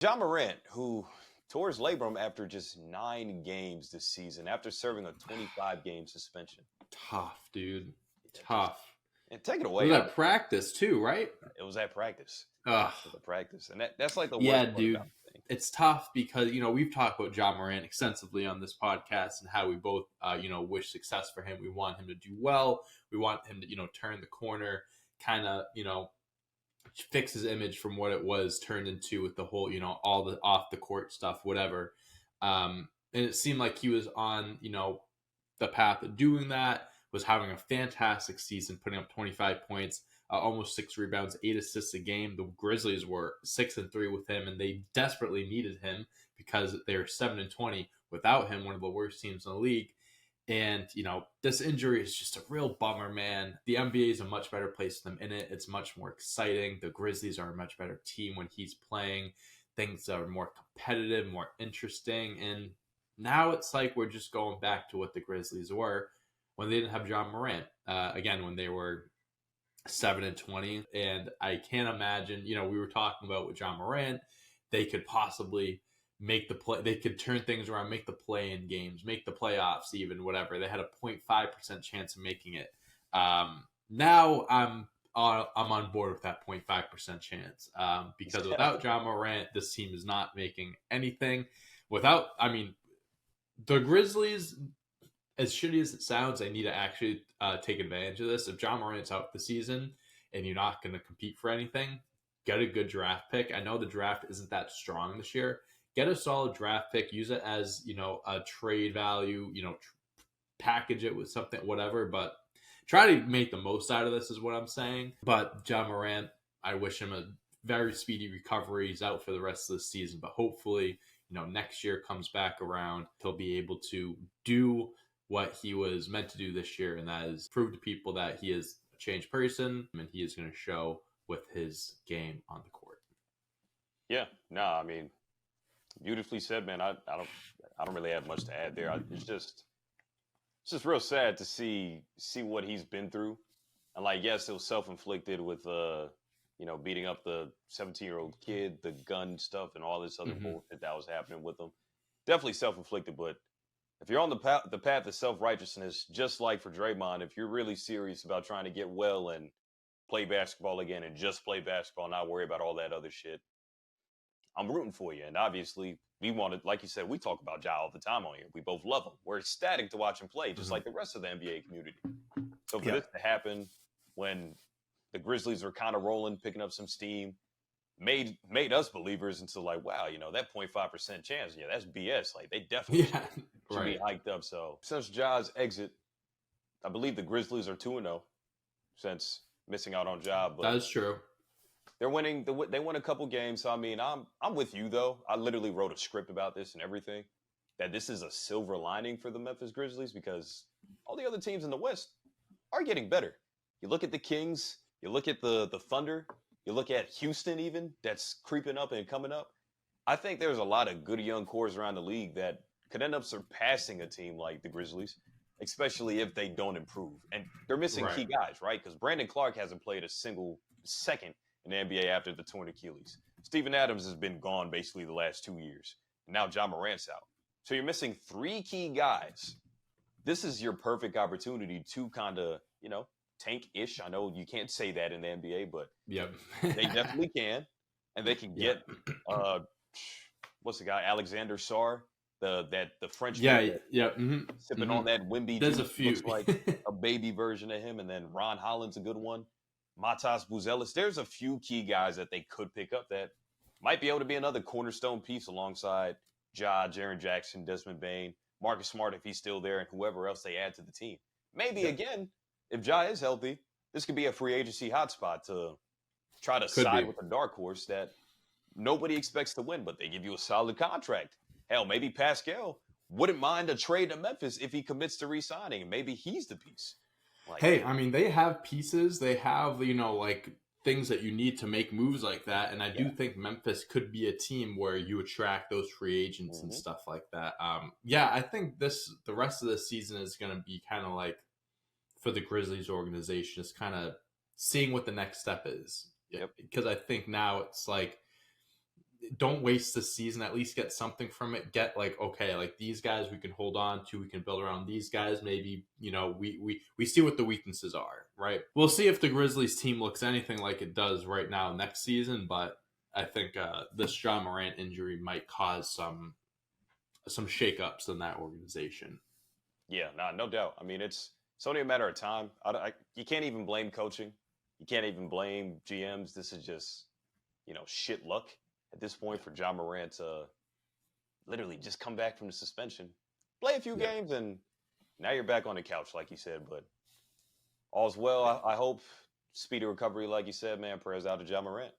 Ja Morant, who tore his labrum after just 9 games this season, after serving a 25-game suspension. Tough, dude. Yeah, just Tough. and take it It was away. at practice too, right? It was at practice. Ugh. It was at practice, and that's like the Yeah, worst part dude. about the thing. It's tough because, we've talked about Ja Morant extensively on this podcast and how we both, wish success for him. We want him to do well. We want him to, turn the corner, kind of, fix his image from what it was turned into with the whole, all the off the court stuff, whatever. And it seemed like he was on, the path of doing that, was having a fantastic season, putting up 25 points, almost 6 rebounds, 8 assists a game. The Grizzlies were 6-3 with him, and they desperately needed him because they're 7-20 without him, one of the worst teams in the league. And, this injury is just a real bummer, man. The NBA is a much better place for them in it. It's much more exciting. The Grizzlies are a much better team when he's playing. Things are more competitive, more interesting. And now it's like we're just going back to what the Grizzlies were when they didn't have Ja Morant. Again, when they were 7-20. And I can't imagine, we were talking about with Ja Morant, they could possibly make the play. They could turn things around, make the play in games, make the playoffs, even whatever. They had a 0.5% chance of making it. Now I'm on board with that 0.5% chance because without Ja Morant, this team is not making anything. The Grizzlies, as shitty as it sounds, they need to actually take advantage of this. If Ja Morant's out the season and you're not going to compete for anything, get a good draft pick. I know the draft isn't that strong this year. Get a solid draft pick. Use it as, a trade value, package it with something, whatever. But try to make the most out of this is what I'm saying. But Ja Morant, I wish him a very speedy recovery. He's out for the rest of the season. But hopefully, next year comes back around. He'll be able to do what he was meant to do this year. And that is prove to people that he is a changed person. And he is going to show with his game on the court. Yeah, no, beautifully said, man. I don't really have much to add there. It's just real sad to see what he's been through. And yes, it was self-inflicted with beating up the 17-year-old kid, the gun stuff, and all this other bullshit that was happening with him. Definitely self-inflicted, but if you're on the path of self-righteousness, just like for Draymond, if you're really serious about trying to get well and play basketball again and just play basketball, not worry about all that other shit, I'm rooting for you. And obviously, we wanted, like you said, we talk about Ja all the time on here. We both love him. We're ecstatic to watch him play, just like the rest of the NBA community. So for this to happen when the Grizzlies are kind of rolling, picking up some steam, made us believers into wow, that 0.5% chance, that's BS. They definitely should be hiked up. So since Ja's exit, I believe the Grizzlies are 2-0 since missing out on Ja. But that's true. They're winning. They won a couple games. So I'm with you though. I literally wrote a script about this and everything. That this is a silver lining for the Memphis Grizzlies because all the other teams in the West are getting better. You look at the Kings. You look at the Thunder. You look at Houston even. That's creeping up and coming up. I think there's a lot of good young cores around the league that could end up surpassing a team like the Grizzlies, especially if they don't improve. And they're missing key guys, right? Because Brandon Clark hasn't played a single second in the NBA after the torn Achilles. Steven Adams has been gone basically the last 2 years. And now Ja Morant's out. So you're missing 3 key guys. This is your perfect opportunity to kind of, tank-ish. I know you can't say that in the NBA, but they definitely can. And they can get, what's the guy, Alexander Sarr, the French sipping on that Wimby juice. There's a few. Looks like a baby version of him. And then Ron Holland's a good one. Matas Buzelis. There's a few key guys that they could pick up that might be able to be another cornerstone piece alongside Ja, Jaren Jackson, Desmond Bane, Marcus Smart if he's still there, and whoever else they add to the team. Maybe again, if Ja is healthy, this could be a free agency hotspot to try to side with a dark horse that nobody expects to win, but they give you a solid contract. Hell, maybe Pascal wouldn't mind a trade to Memphis if he commits to re-signing, and maybe he's the piece. Hey, they have pieces. They have, things that you need to make moves like that. And I do think Memphis could be a team where you attract those free agents and stuff like that. I think the rest of the season is going to be kind of for the Grizzlies organization, is kind of seeing what the next step is. Because I think now it's don't waste the season. At least get something from it. Get like, okay, like these guys we can hold on to. We can build around these guys. Maybe, we see what the weaknesses are, right? We'll see if the Grizzlies team looks anything like it does right now next season. But I think this Ja Morant injury might cause some shakeups in that organization. Yeah, no doubt. I mean, it's only a matter of time. You can't even blame coaching. You can't even blame GMs. This is just, shit luck at this point for Ja Morant to literally just come back from the suspension, play a few games, and now you're back on the couch, like you said. But all's well. I hope speedy recovery, like you said, man. Prayers out to Ja Morant.